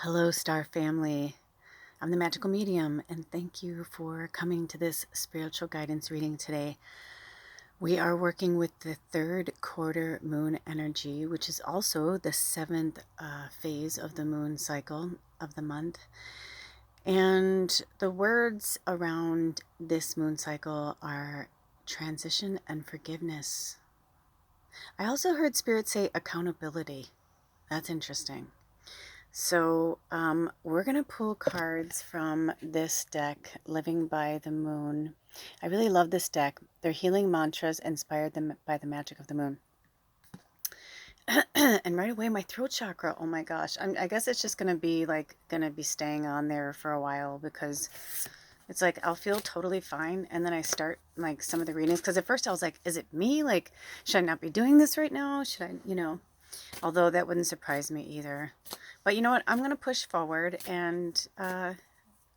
Hello, Star Family. I'm the Magical Medium, and thank you for coming to this spiritual guidance reading today. We are working with the third quarter moon energy, which is also the seventh phase of the moon cycle of the month. And the words around this moon cycle are transition and forgiveness. I also heard Spirit say accountability. That's interesting. So we're going to pull cards from this deck, Living by the Moon. I really love this deck. They're healing mantras inspired by the magic of the moon. And right away, my throat chakra, oh my gosh. I guess it's just going to be staying on there for a while because it's like I'll feel totally fine. And then I start like some of the readings because at first I was like, is it me? Like, should I not be doing this right now? Should I, although that wouldn't surprise me either. But you know what? I'm going to push forward and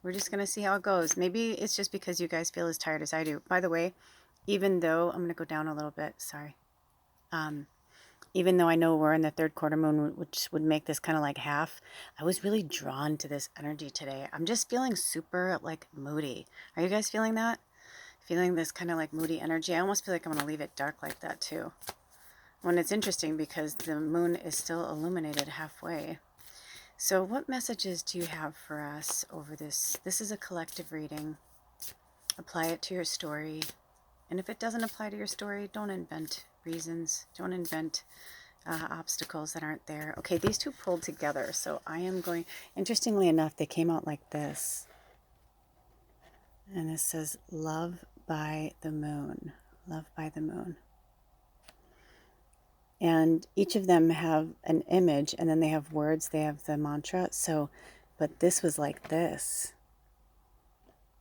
we're just going to see how it goes. Maybe it's just because you guys feel as tired as I do. By the way, even though I'm going to go down a little bit, sorry. Even though I know we're in the third quarter moon, which would make this kind of like half, I was really drawn to this energy today. I'm just feeling super like moody. Are you guys feeling that? Feeling this kind of like moody energy? I almost feel like I'm going to leave it dark like that too. When it's interesting because the moon is still illuminated halfway. So what messages do you have for us over this? This is a collective reading. Apply it to your story. And if it doesn't apply to your story, don't invent reasons. Don't invent obstacles that aren't there. Okay, these two pulled together. So I am going, interestingly enough, they came out like this. And this says, Love by the Moon. Love by the Moon. And each of them have an image, and then they have words, they have the mantra. So, but this was like this.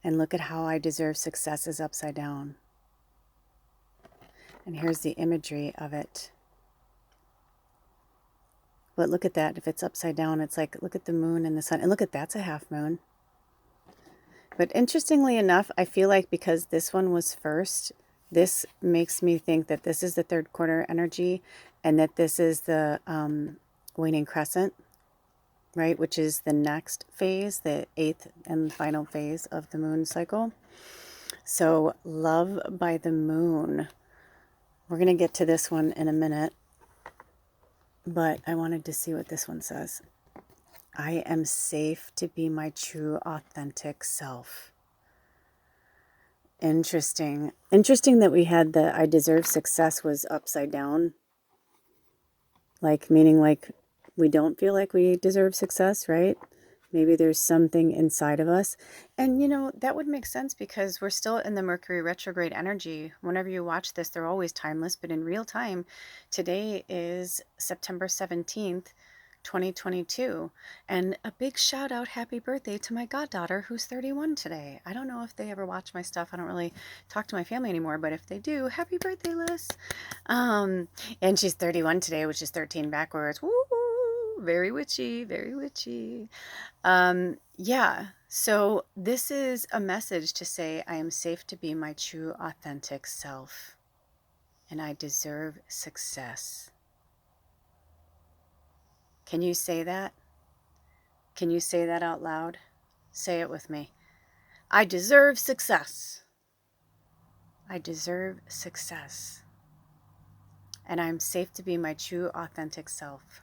And look at how I deserve success is upside down. And here's the imagery of it. But look at that. If it's upside down, it's like, look at the moon and the sun. And look at that's a half moon. But interestingly enough, I feel like because this one was first, this makes me think that this is the third quarter energy and that this is the waning crescent, right? Which is the next phase, the 8th and final phase of the moon cycle. So love by the moon. We're going to get to this one in a minute, but I wanted to see what this one says. I am safe to be my true, authentic self. Interesting. Interesting that we had the I deserve success was upside down. Like, meaning like we don't feel like we deserve success, right? Maybe there's something inside of us. And, that would make sense because we're still in the Mercury retrograde energy. Whenever you watch this, they're always timeless. But in real time, today is September 17th, 2022. And a big shout out, happy birthday to my goddaughter who's 31 today. I don't know if they ever watch my stuff. I don't really talk to my family anymore. But if they do, happy birthday, Liz. And she's 31 today, which is 13 backwards. Woo! Very witchy, very witchy. Yeah, so this is a message to say I am safe to be my true, authentic self, and I deserve success. Can you say that? Can you say that out loud? Say it with me. I deserve success. I deserve success. And I'm safe to be my true, authentic self.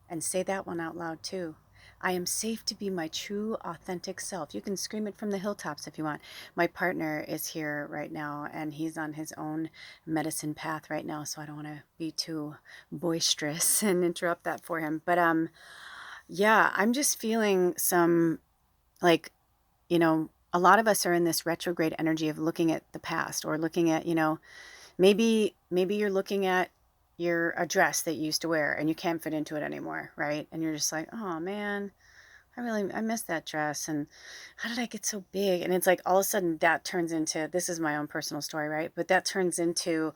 And say that one out loud too. I am safe to be my true, authentic self. You can scream it from the hilltops if you want. My partner is here right now, and he's on his own medicine path right now, so I don't want to be too boisterous and interrupt that for him. But yeah, I'm just feeling some, like, a lot of us are in this retrograde energy of looking at the past or looking at, maybe you're looking at your a dress that you used to wear and you can't fit into it anymore, right? And you're just like, oh man, I miss that dress, and how did I get so big? And it's like all of a sudden that turns into, this is my own personal story, right? But that turns into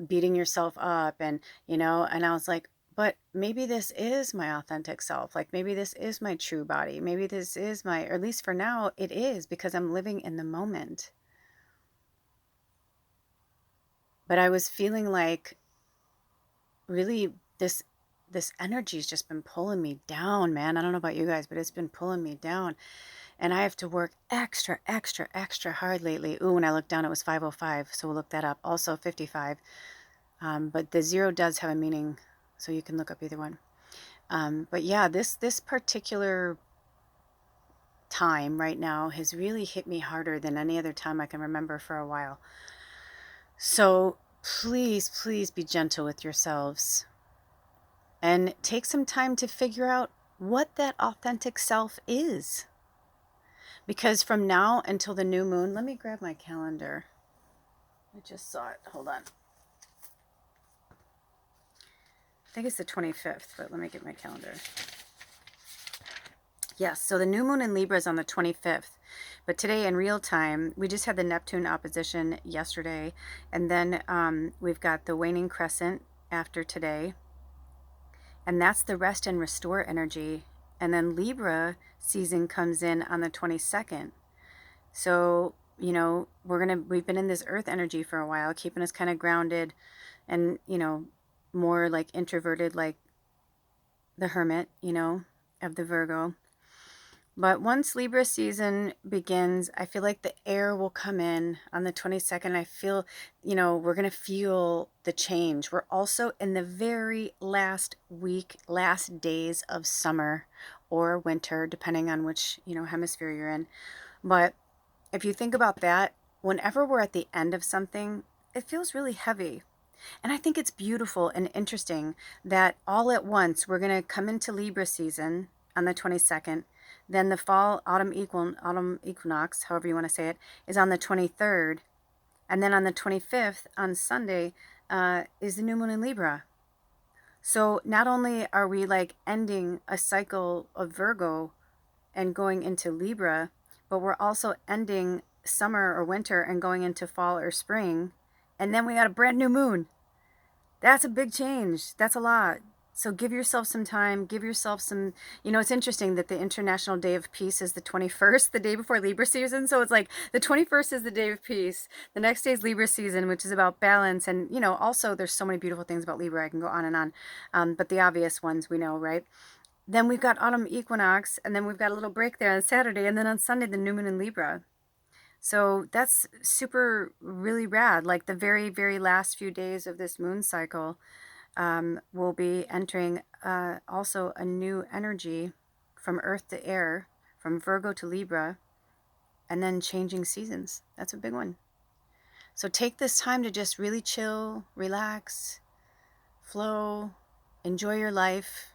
beating yourself up, and and I was like, but maybe this is my authentic self. Like maybe this is my true body. Maybe this is my, or at least for now it is, because I'm living in the moment. But I was feeling like really this this energy's just been pulling me down, man. I don't know about you guys, but it's been pulling me down. And I have to work extra, extra, extra hard lately. Ooh, when I looked down, it was 5:05, so we'll look that up. Also 55. But the 0 does have a meaning, so you can look up either one. But yeah, this particular time right now has really hit me harder than any other time I can remember for a while. So please, please be gentle with yourselves and take some time to figure out what that authentic self is. Because from now until the new moon, let me grab my calendar. I just saw it. Hold on. I think it's the 25th, but let me get my calendar. Yes, so the new moon in Libra is on the 25th. But today in real time, we just had the Neptune opposition yesterday. And then we've got the waning crescent after today. And that's the rest and restore energy. And then Libra season comes in on the 22nd. So, you know, we've been in this earth energy for a while, keeping us kind of grounded and, you know, more like introverted, like the hermit, you know, of the Virgo. But once Libra season begins, I feel like the air will come in on the 22nd. I feel, you know, we're going to feel the change. We're also in the very last week, last days of summer or winter, depending on which, you know, hemisphere you're in. But if you think about that, whenever we're at the end of something, it feels really heavy. And I think it's beautiful and interesting that all at once we're going to come into Libra season on the 22nd. Then the autumn equinox, however you want to say it, is on the 23rd. And then on the 25th, on Sunday, is the new moon in Libra. So not only are we like ending a cycle of Virgo and going into Libra, but we're also ending summer or winter and going into fall or spring. And then we got a brand new moon. That's a big change. That's a lot. So give yourself some time, give yourself some, you know, it's interesting that the International Day of Peace is the 21st, the day before Libra season. So it's like the 21st is the day of peace. The next day is Libra season, which is about balance. And, you know, also there's so many beautiful things about Libra. I can go on and on. But the obvious ones we know, right? Then we've got autumn equinox, and then we've got a little break there on Saturday. And then on Sunday, the new moon in Libra. So that's super, really rad. Like the very, very last few days of this moon cycle, we'll be entering also a new energy from Earth to air, from Virgo to Libra, and then changing seasons. That's a big one. So take this time to just really chill, relax, flow, enjoy your life.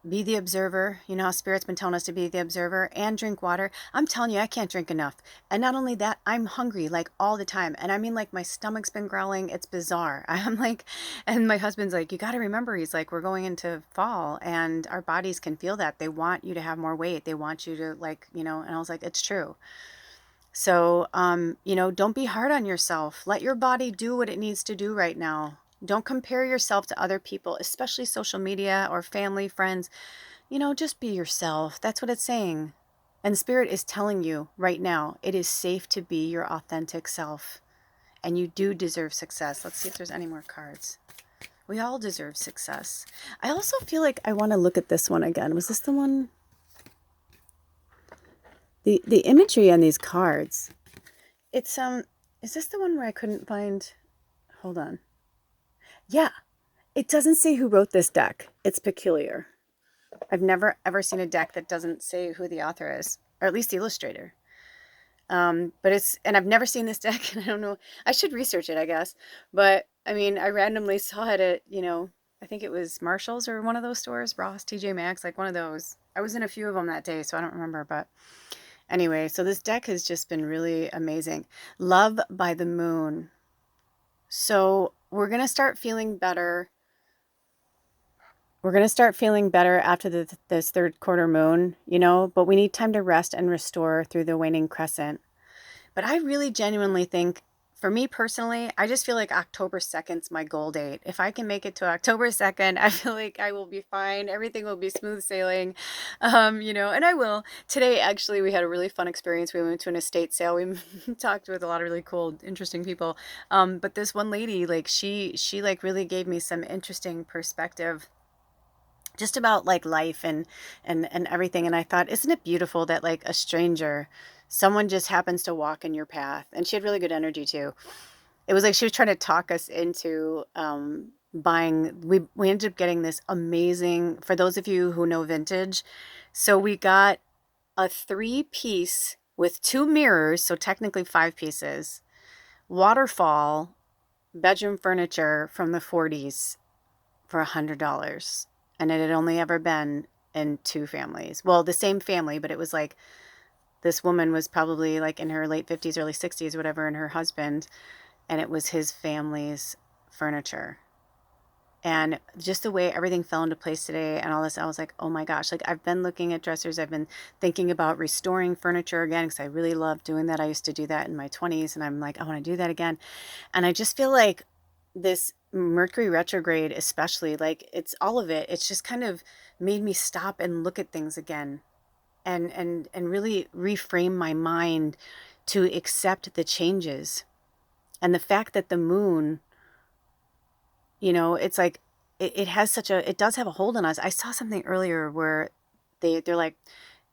Be the observer. You know how Spirit's been telling us to be the observer, and drink water. I'm telling you, I can't drink enough. And not only that, I'm hungry like all the time. And I mean, like my stomach's been growling. It's bizarre. I'm like, and my husband's like, you got to remember, he's like, we're going into fall and our bodies can feel that. They want you to have more weight. They want you to like, you know, and I was like, it's true. So, you know, don't be hard on yourself. Let your body do what it needs to do right now. Don't compare yourself to other people, especially social media or family, friends. You know, just be yourself. That's what it's saying. And Spirit is telling you right now, it is safe to be your authentic self. And you do deserve success. Let's see if there's any more cards. We all deserve success. I also feel like I want to look at this one again. Was this the one? The imagery on these cards. It's, is this the one where I couldn't find? Hold on. Yeah, it doesn't say who wrote this deck. It's peculiar. I've never ever seen a deck that doesn't say who the author is, or at least the illustrator. But it's, and I've never seen this deck, and I don't know. I should research it, I guess. But I mean, I randomly saw it at, you know, I think it was Marshall's or one of those stores, Ross, TJ Maxx, like one of those. I was in a few of them that day, so I don't remember. But anyway, so this deck has just been really amazing. Love by the Moon. So we're going to start feeling better. We're going to start feeling better after this third quarter moon, you know, but we need time to rest and restore through the waning crescent. But I really genuinely think for me personally, I just feel like October 2nd's my goal date. If I can make it to October 2nd, I feel like I will be fine. Everything will be smooth sailing, and I will. Today, actually, we had a really fun experience. We went to an estate sale. We talked with a lot of really cool, interesting people. But this one lady, like, she like really gave me some interesting perspective just about like life and everything. And I thought, isn't it beautiful that like a stranger, someone just happens to walk in your path? And she had really good energy too. It was like she was trying to talk us into buying. We ended up getting this amazing, for those of you who know vintage. So we got a 3-piece with 2 mirrors, so technically 5 pieces, waterfall bedroom furniture from the 40s for $100. And it had only ever been in 2 families. Well, the same family, but it was like this woman was probably like in her late 50s, early 60s, whatever, and her husband, and it was his family's furniture. And just the way everything fell into place today and all this, I was like, oh my gosh, like I've been looking at dressers. I've been thinking about restoring furniture again because I really love doing that. I used to do that in my 20s, and I'm like, I want to do that again. And I just feel like this Mercury retrograde, especially, like it's all of it. It's just kind of made me stop and look at things again and really reframe my mind to accept the changes. And the fact that the moon, it's like it has such a, it does have a hold on us. I saw something earlier where they're like,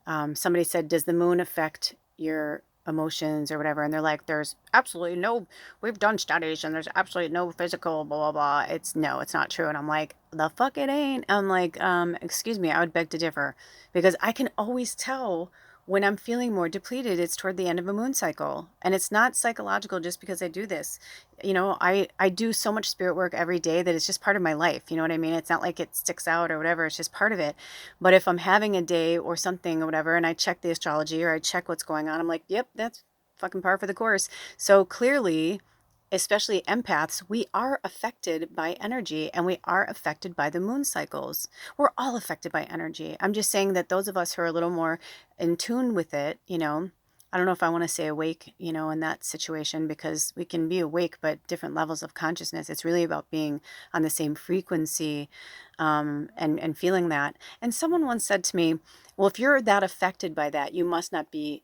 somebody said, does the moon affect your emotions or whatever? And they're like, there's absolutely no, we've done studies and there's absolutely no physical blah, blah, blah. It's not true. And I'm like, the fuck it ain't. I'm like, excuse me, I would beg to differ, because I can always tell when I'm feeling more depleted. It's toward the end of a moon cycle, and it's not psychological just because I do this. I do so much spirit work every day that it's just part of my life. You know what I mean? It's not like it sticks out or whatever. It's just part of it. But if I'm having a day or something or whatever, and I check the astrology or I check what's going on, I'm like, yep, that's fucking par for the course. So clearly, especially empaths, we are affected by energy, and we are affected by the moon cycles. We're all affected by energy. I'm just saying that those of us who are a little more in tune with it, I don't know if I want to say awake, in that situation, because we can be awake, but different levels of consciousness. It's really about being on the same frequency, and feeling that. And someone once said to me, well, if you're that affected by that, you must not be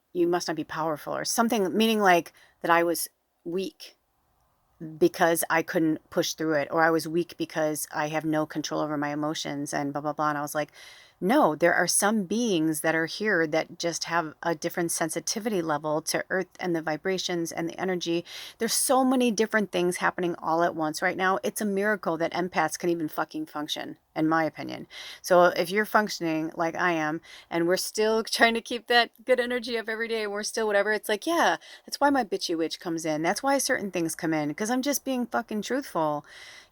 powerful, or something, meaning like that I was weak because I couldn't push through it, or I was weak because I have no control over my emotions and blah, blah, blah. And I was like, no, there are some beings that are here that just have a different sensitivity level to earth and the vibrations and the energy. There's so many different things happening all at once right now. It's a miracle that empaths can even fucking function, in my opinion. So if you're functioning like I am, and we're still trying to keep that good energy up every day, and we're still whatever, it's like, yeah, that's why my bitchy witch comes in. That's why certain things come in, because I'm just being fucking truthful.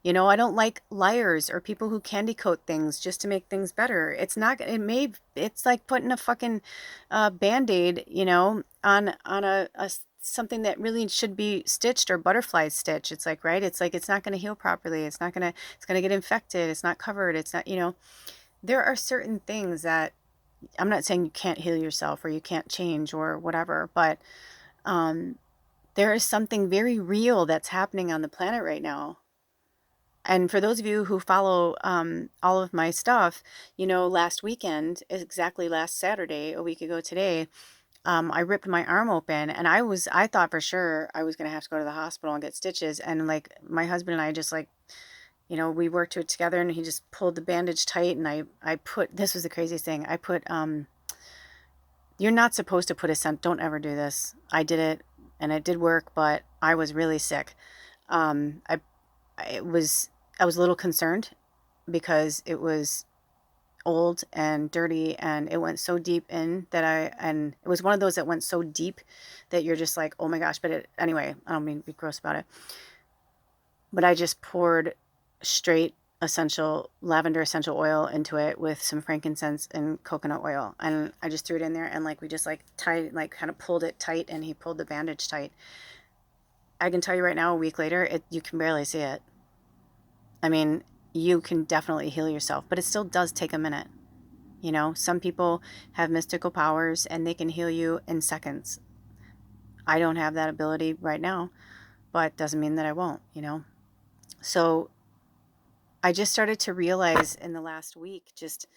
I don't like liars or people who candy coat things just to make things better. It's like putting a fucking Band-Aid, on a something that really should be stitched, or butterfly stitch. It's like, right? It's like, it's not going to heal properly. It's going to get infected. It's not covered. It's not, there are certain things that, I'm not saying you can't heal yourself or you can't change or whatever, but there is something very real that's happening on the planet right now. And for those of you who follow all of my stuff, last weekend, exactly last Saturday, a week ago today, I ripped my arm open, and I thought for sure I was going to have to go to the hospital and get stitches. And like my husband and I just like, we worked it together, and he just pulled the bandage tight. And I put, this was the craziest thing. I put, you're not supposed to put a scent. Don't ever do this. I did it, and it did work, but I was really sick. I was a little concerned because it was old and dirty, and it went so deep in and it was one of those that went so deep that you're just like, oh my gosh. But anyway, I don't mean to be gross about it, but I just poured straight lavender essential oil into it with some frankincense and coconut oil, and I just threw it in there, and like we just like tied, like kind of pulled it tight, and he pulled the bandage tight. I can tell you right now, a week later, you can barely see it. I mean, you can definitely heal yourself, but it still does take a minute. Some people have mystical powers and they can heal you in seconds. I don't have that ability right now, but doesn't mean that I won't, you know? So I just started to realize in the last week just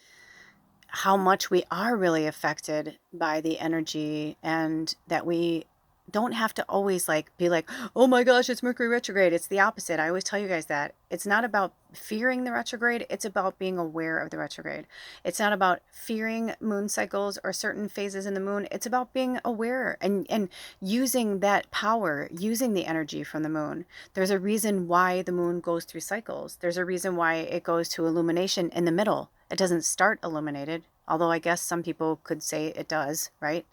how much we are really affected by the energy, and that we don't have to always like be like, oh my gosh, it's Mercury retrograde. It's the opposite. I always tell you guys that it's not about fearing the retrograde. It's about being aware of the retrograde. It's not about fearing moon cycles or certain phases in the moon. It's about being aware and using that power, using the energy from the moon. There's a reason why the moon goes through cycles. There's a reason why it goes to illumination in the middle. It doesn't start illuminated, although I guess some people could say it does, right?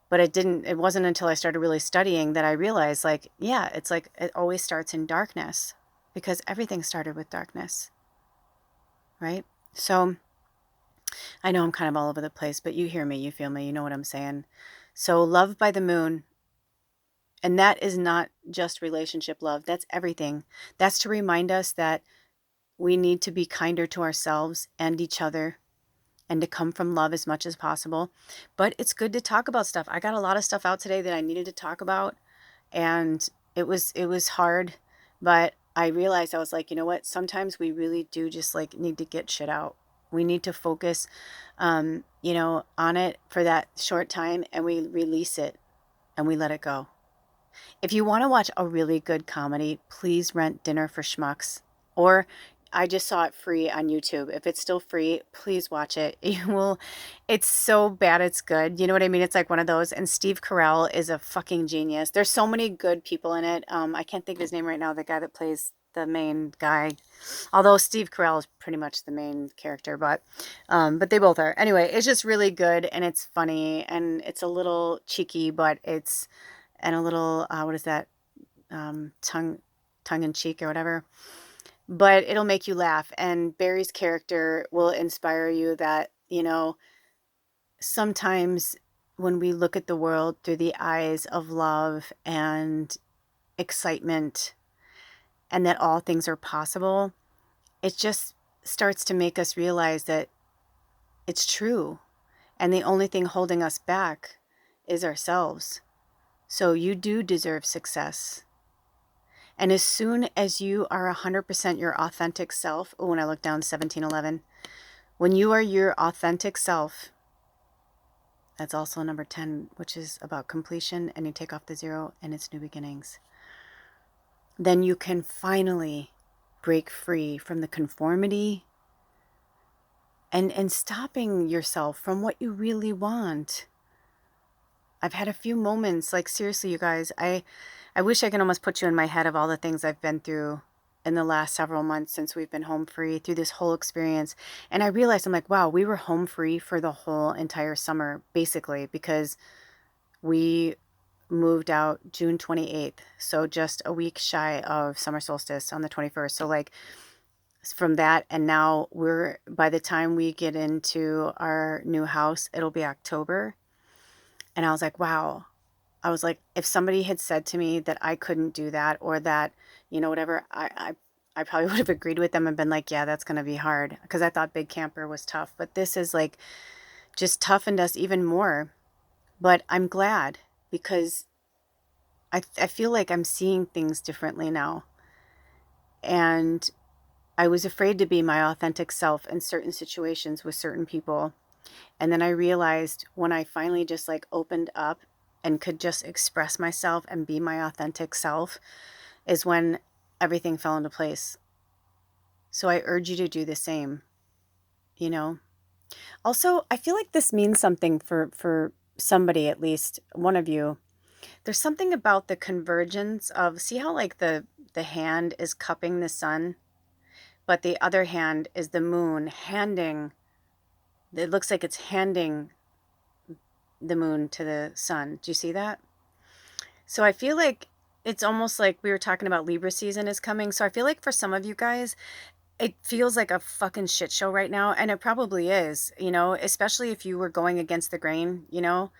But it wasn't until I started really studying that I realized, like, yeah, it's like it always starts in darkness, because everything started with darkness, right? So I know I'm kind of all over the place, but you hear me, you feel me, you know what I'm saying. So love by the moon, and that is not just relationship love, that's everything. That's to remind us that we need to be kinder to ourselves and each other, and to come from love as much as possible. But it's good to talk about stuff. I got a lot of stuff out today that I needed to talk about, and it was hard, but I realized, I was like, you know what? Sometimes we really do just like need to get shit out. We need to focus, you know, on it for that short time, and we release it and we let it go. If you want to watch a really good comedy, please rent Dinner for Schmucks, or I just saw it free on YouTube. If it's still free, please watch it. You will, it's so bad it's good. You know what I mean? It's like one of those. And Steve Carell is a fucking genius. There's so many good people in it. I can't think of his name right now, the guy that plays the main guy. Although Steve Carell is pretty much the main character, but they both are. Anyway, it's just really good, and it's funny, and it's a little cheeky, but it's, and a little, what is that? Tongue in cheek or whatever. But it'll make you laugh. And Barry's character will inspire you that, you know, sometimes when we look at the world through the eyes of love and excitement, and that all things are possible, it just starts to make us realize that it's true. And the only thing holding us back is ourselves. So you do deserve success. And as soon as you are 100% your authentic self, oh, when I look down 1711, when you are your authentic self, that's also number 10, which is about completion, and you take off the 0 and it's new beginnings. Then you can finally break free from the conformity and stopping yourself from what you really want. I've had a few moments, like seriously, you guys, I wish I could almost put you in my head of all the things I've been through in the last several months since we've been home free, through this whole experience. And I realized, I'm like, wow, we were home free for the whole entire summer, basically, because we moved out June 28th. So just a week shy of summer solstice on the 21st. So like from that, and now by the time we get into our new house, it'll be October. And I was like, wow. I was like, if somebody had said to me that I couldn't do that, or that, you know, whatever, I probably would have agreed with them and been like, yeah, that's going to be hard, because I thought big camper was tough. But this is like just toughened us even more. But I'm glad, because I feel like I'm seeing things differently now. And I was afraid to be my authentic self in certain situations with certain people. And then I realized when I finally just like opened up and could just express myself and be my authentic self, is when everything fell into place. So I urge you to do the same, you know. Also, I feel like this means something for somebody, at least one of you. There's something about the convergence of, see how like the hand is cupping the sun, but the other hand is the moon handing, it looks like it's handing the moon to the sun. Do you see that? So I feel like it's almost like we were talking about Libra season is coming. So I feel like for some of you guys, it feels like a fucking shit show right now. And it probably is, you know, especially if you were going against the grain, you know,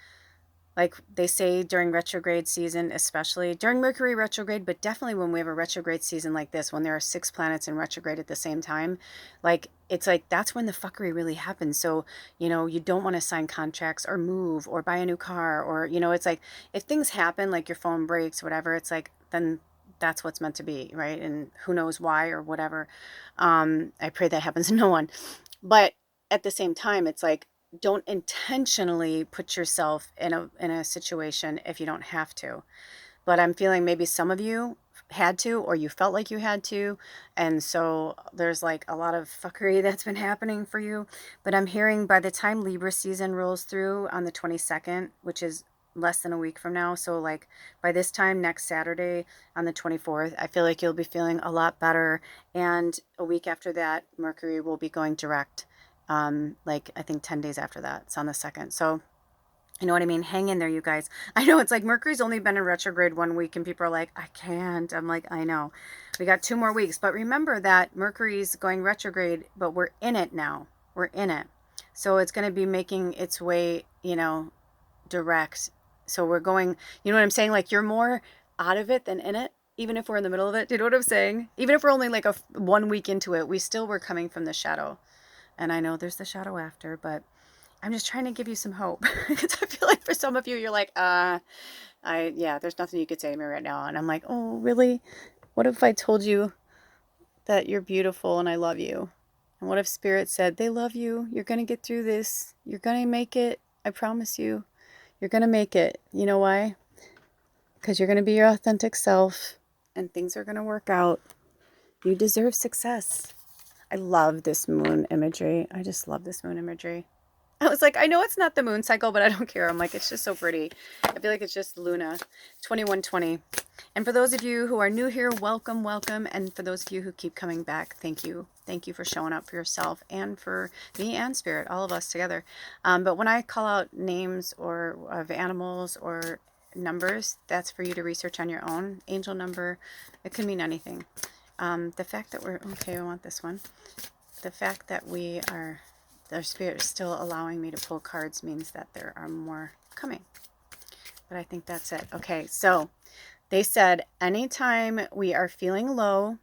like they say during retrograde season, especially during Mercury retrograde, but definitely when we have a retrograde season like this, when there are 6 planets in retrograde at the same time, like it's like that's when the fuckery really happens. So, you know, you don't want to sign contracts or move or buy a new car, or, you know, it's like if things happen, like your phone breaks, whatever, it's like then that's what's meant to be, right? And who knows why or whatever. I pray that happens to no one. But at the same time, it's like, don't intentionally put yourself in a situation if you don't have to. But I'm feeling maybe some of you had to, or you felt like you had to, and so there's like a lot of fuckery that's been happening for you. But I'm hearing by the time Libra season rolls through on the 22nd, which is less than a week from now, so like by this time next Saturday on the 24th, I feel like you'll be feeling a lot better. And a week after that, Mercury will be going direct, like I think 10 days after that. It's on the 2nd. So you know what I mean? Hang in there, you guys. I know it's like Mercury's only been in retrograde 1 week and people are like, I can't. I'm like, I know. We got 2 more weeks. But remember that Mercury's going retrograde, but we're in it now. We're in it. So it's going to be making its way, you know, direct. So we're going, you know what I'm saying? Like you're more out of it than in it, even if we're in the middle of it. Do you know what I'm saying? Even if we're only like 1 week into it, we still were coming from the shadow. And I know there's the shadow after, but I'm just trying to give you some hope because I feel like for some of you, you're like, yeah, there's nothing you could say to me right now. And I'm like, oh, really? What if I told you that you're beautiful and I love you? And what if Spirit said, they love you. You're going to get through this. You're going to make it. I promise you, you're going to make it. You know why? Because you're going to be your authentic self and things are going to work out. You deserve success. I love this moon imagery. I just love this moon imagery. I was like, I know it's not the moon cycle, but I don't care. I'm like, it's just so pretty. I feel like it's just Luna 2120. And for those of you who are new here, welcome, welcome. And for those of you who keep coming back, thank you. Thank you for showing up for yourself and for me and Spirit, all of us together. But when I call out names or of animals or numbers, that's for you to research on your own. Angel number, it could mean anything. The fact that we're, okay, I want this one. The fact that we are, their Spirit is still allowing me to pull cards means that there are more coming. But I think that's it. Okay, so they said anytime we are feeling low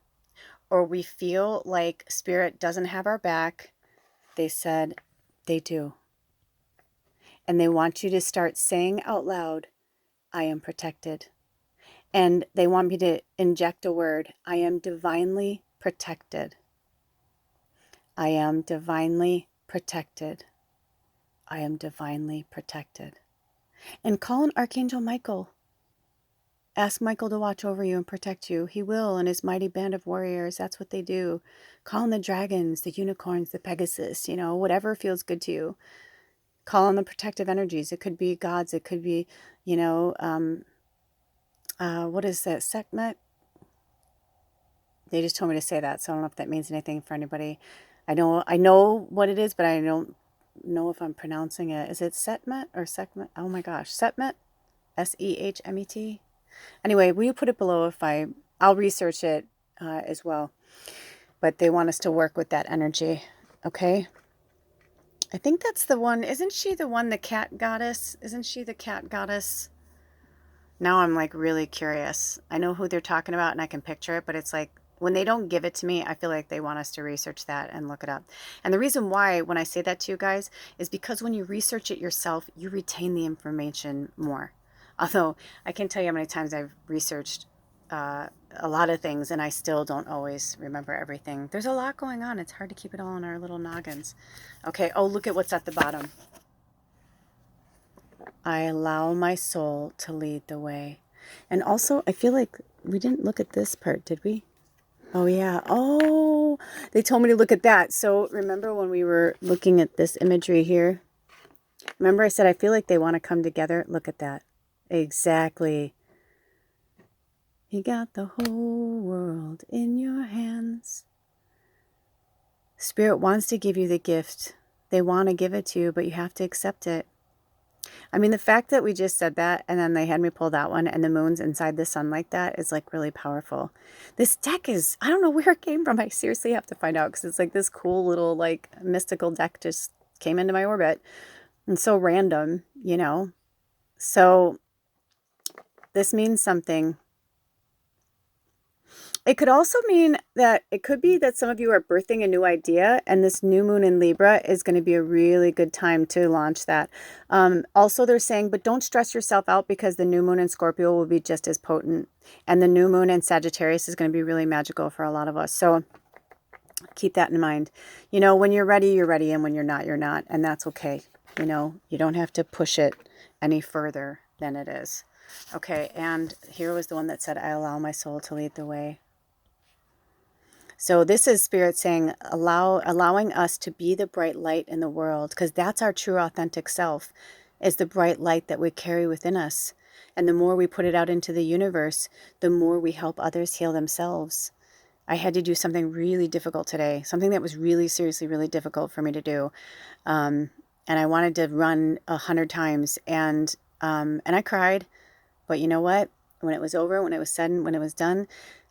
or we feel like Spirit doesn't have our back, they said they do. And they want you to start saying out loud, I am protected. And they want me to inject a word, I am divinely protected. I am divinely protected. I am divinely protected. And call on Archangel Michael. Ask Michael to watch over you and protect you. He will, and his mighty band of warriors. That's what they do. Call on the dragons, the unicorns, the Pegasus, whatever feels good to you. Call on the protective energies. It could be gods. It could be, what is that? Sekhmet? They just told me to say that, so I don't know if that means anything for anybody. I know what it is, but I don't know if I'm pronouncing it. Is it Sekhmet or Sekhmet? Oh my gosh, Sekhmet? Sehmet? Anyway, will you put it below if I'll research it as well. But they want us to work with that energy, okay? I think that's the one. Isn't she the one, the cat goddess? Isn't she the cat goddess? Now I'm like really curious. I know who they're talking about and I can picture it, but it's like when they don't give it to me, I feel like they want us to research that and look it up. And the reason why when I say that to you guys is because when you research it yourself, you retain the information more. Although I can't tell you how many times I've researched a lot of things and I still don't always remember everything. There's a lot going on. It's hard to keep it all in our little noggins. Okay. Oh, look at what's at the bottom. I allow my soul to lead the way. And also, I feel like we didn't look at this part, did we? Oh, yeah. Oh, they told me to look at that. So remember when we were looking at this imagery here? Remember I said I feel like they want to come together? Look at that. Exactly. You got the whole world in your hands. Spirit wants to give you the gift. They want to give it to you, but you have to accept it. I mean, the fact that we just said that and then they had me pull that one and the moon's inside the sun like that is like really powerful. This deck is, I don't know where it came from. I seriously have to find out because it's like this cool little like mystical deck just came into my orbit and so random, So this means something. It could also mean that it could be that some of you are birthing a new idea, and this new moon in Libra is going to be a really good time to launch that. Also, they're saying, but don't stress yourself out because the new moon in Scorpio will be just as potent. And the new moon in Sagittarius is going to be really magical for a lot of us. So keep that in mind. You know, when you're ready, you're ready. And when you're not, you're not. And that's okay. You know, you don't have to push it any further than it is. Okay, and here was the one that said, I allow my soul to lead the way. So this is Spirit saying, allowing us to be the bright light in the world, because that's our true authentic self, is the bright light that we carry within us. And the more we put it out into the universe, the more we help others heal themselves. I had to do something really difficult today, something that was really seriously, really difficult for me to do. And I wanted to run 100 times, and I cried. But you know what? When it was over, when it was said, and when it was done,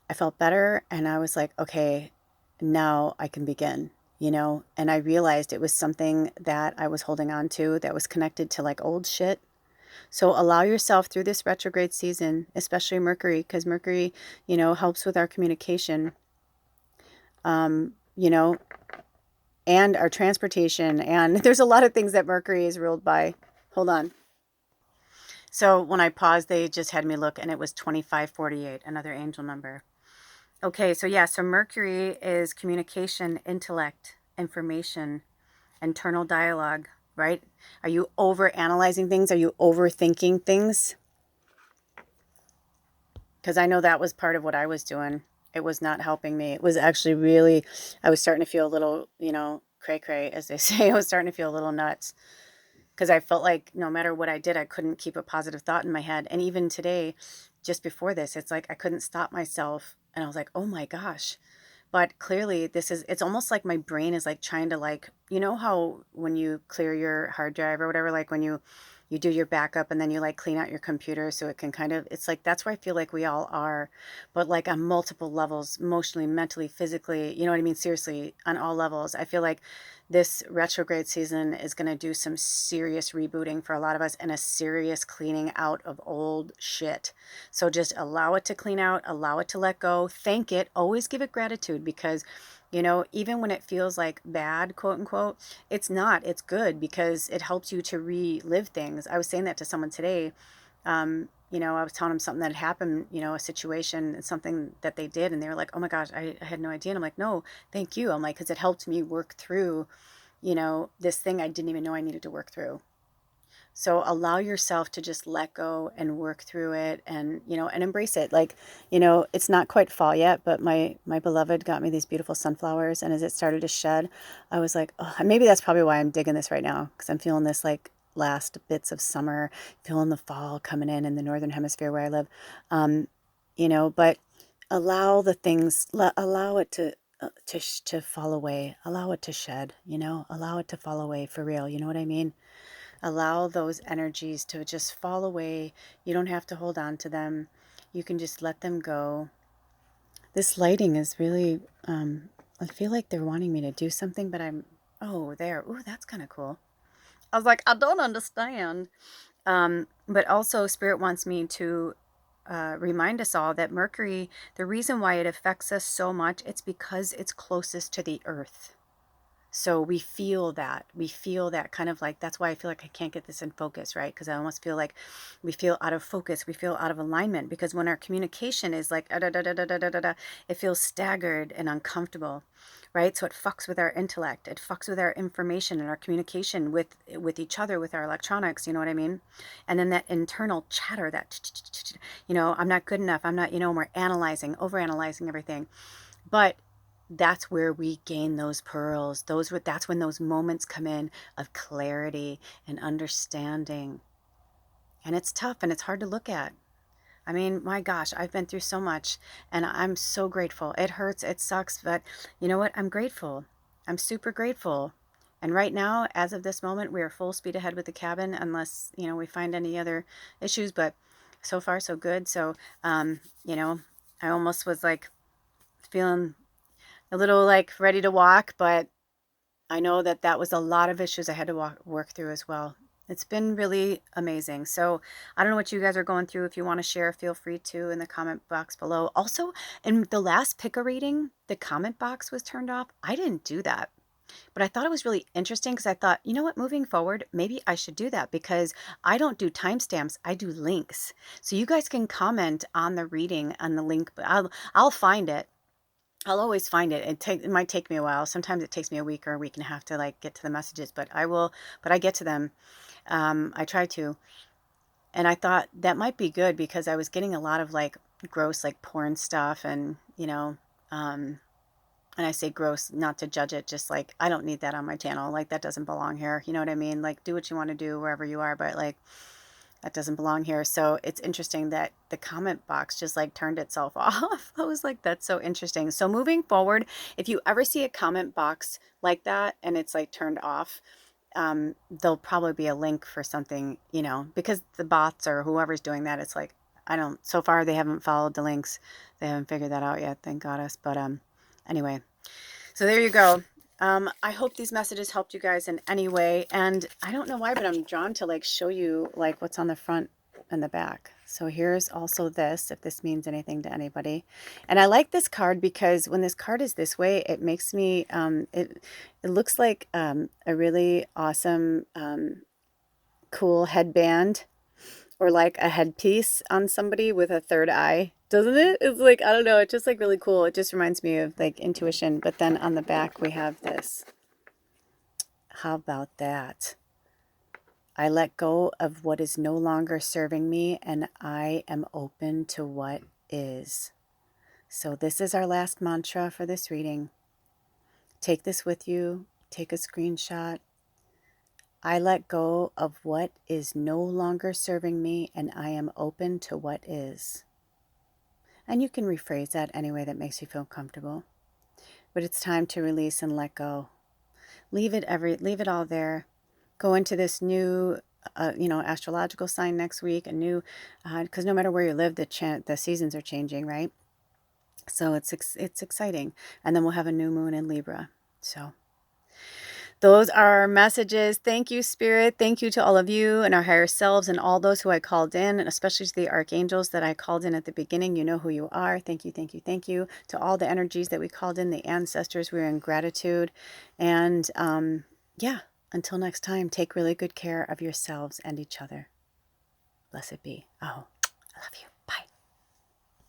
I felt better, and I was like, okay, now I can begin, you know? And I realized it was something that I was holding on to that was connected to like old shit. So allow yourself through this retrograde season, especially Mercury, because Mercury, you know, helps with our communication, you know, and our transportation. And there's a lot of things that Mercury is ruled by. Hold on. So when I paused, they just had me look, and it was 2548, another angel number. Okay, so yeah, so Mercury is communication, intellect, information, internal dialogue, right? Are you over analyzing things? Are you overthinking things? Because I know that was part of what I was doing. It was not helping me. It was actually really, I was starting to feel a little, you know, cray-cray, as they say. I was starting to feel a little nuts. Because I felt like no matter what I did, I couldn't keep a positive thought in my head. And even today, just before this, it's like I couldn't stop myself. And I was like, oh my gosh. But clearly it's almost like my brain is like trying to, like, you know how when you clear your hard drive or whatever, like when you do your backup and then you like clean out your computer so it can kind of, it's like, that's where I feel like we all are, but like on multiple levels, emotionally, mentally, physically, you know what I mean? Seriously, on all levels. I feel like this retrograde season is going to do some serious rebooting for a lot of us and a serious cleaning out of old shit. So just allow it to clean out, allow it to let go, thank it, always give it gratitude, because you know, even when it feels like bad, quote unquote, it's not, it's good, because it helps you to relive things. I was saying that to someone today. You know, I was telling them something that had happened, you know, a situation, something that they did, and they were like, oh my gosh, I had no idea. And I'm like, no, thank you. I'm like, because it helped me work through, you know, this thing I didn't even know I needed to work through. So allow yourself to just let go and work through it, and, you know, and embrace it. Like, you know, it's not quite fall yet, but my beloved got me these beautiful sunflowers, and as it started to shed, I was like, oh, maybe that's probably why I'm digging this right now, because I'm feeling this like last bits of summer, feeling the fall coming in the northern hemisphere where I live. Um, you know, but allow the things, allow it to fall away, allow it to shed, you know, allow it to fall away for real. You know what I mean? Allow those energies to just fall away. You don't have to hold on to them. You can just let them go. This lighting is really, I feel like they're wanting me to do something, but oh, there. Ooh, that's kind of cool. I was like, I don't understand. But also, Spirit wants me to remind us all that Mercury, the reason why it affects us so much, it's because it's closest to the Earth. So we feel that. We feel that kind of like, that's why I feel like I can't get this in focus, right? Because I almost feel like we feel out of focus. We feel out of alignment, because when our communication is like, it feels staggered and uncomfortable, right? So it fucks with our intellect. It fucks with our information and our communication with each other, with our electronics, you know what I mean? And then that internal chatter, that, you know, I'm not good enough. I'm not, you know, we're analyzing, overanalyzing everything. But that's where we gain those pearls. That's when those moments come in of clarity and understanding. And it's tough and it's hard to look at. I mean, my gosh, I've been through so much, and I'm so grateful. It hurts, it sucks, but you know what? I'm grateful. I'm super grateful. And right now, as of this moment, we are full speed ahead with the cabin, unless, you know, we find any other issues, but so far so good. So, you know, I almost was like feeling a little like ready to walk, but I know that that was a lot of issues I had to work through as well. It's been really amazing. So I don't know what you guys are going through. If you want to share, feel free to in the comment box below. Also, in the last picker reading, the comment box was turned off. I didn't do that. But I thought it was really interesting because I thought, you know what, moving forward, maybe I should do that because I don't do timestamps. I do links. So you guys can comment on the reading on the link, but I'll find it. I'll always find it. It might take me a while. Sometimes it takes me a week or a week and a half to like get to the messages, but I get to them. I try to. And I thought that might be good because I was getting a lot of like gross, like porn stuff and, and I say gross, not to judge it, just like, I don't need that on my channel. Like, that doesn't belong here. You know what I mean? Like, do what you want to do wherever you are, but like, that doesn't belong here. So it's interesting that the comment box just like turned itself off. I was like, that's so interesting. So moving forward, if you ever see a comment box like that and it's like turned off, there'll probably be a link for something, because the bots or whoever's doing that, it's like, so far they haven't followed the links. They haven't figured that out yet, thank goddess. But anyway, so there you go. I hope these messages helped you guys in any way. And I don't know why, but I'm drawn to like show you like what's on the front and the back. So here's also this, if this means anything to anybody. And I like this card because when this card is this way, it makes me, it looks like a really awesome, cool headband or like a headpiece on somebody with a third eye, doesn't it? It's like, I don't know, it's just like really cool. It just reminds me of like intuition. But then on the back we have this. How about that? I let go of what is no longer serving me and I am open to what is. So this is our last mantra for this reading. Take this with you. Take a screenshot. I let go of what is no longer serving me and I am open to what is. And you can rephrase that any way that makes you feel comfortable. But it's time to release and let go. Leave it all there. Go into this new, astrological sign next week. A new, because no matter where you live, the seasons are changing, right? So it's exciting. And then we'll have a new moon in Libra. So those are our messages. Thank you, Spirit. Thank you to all of you and our higher selves and all those who I called in, and especially to the archangels that I called in at the beginning. You know who you are. Thank you, thank you, thank you. To all the energies that we called in, the ancestors, we're in gratitude. And yeah, until next time, take really good care of yourselves and each other. Blessed be. Aho.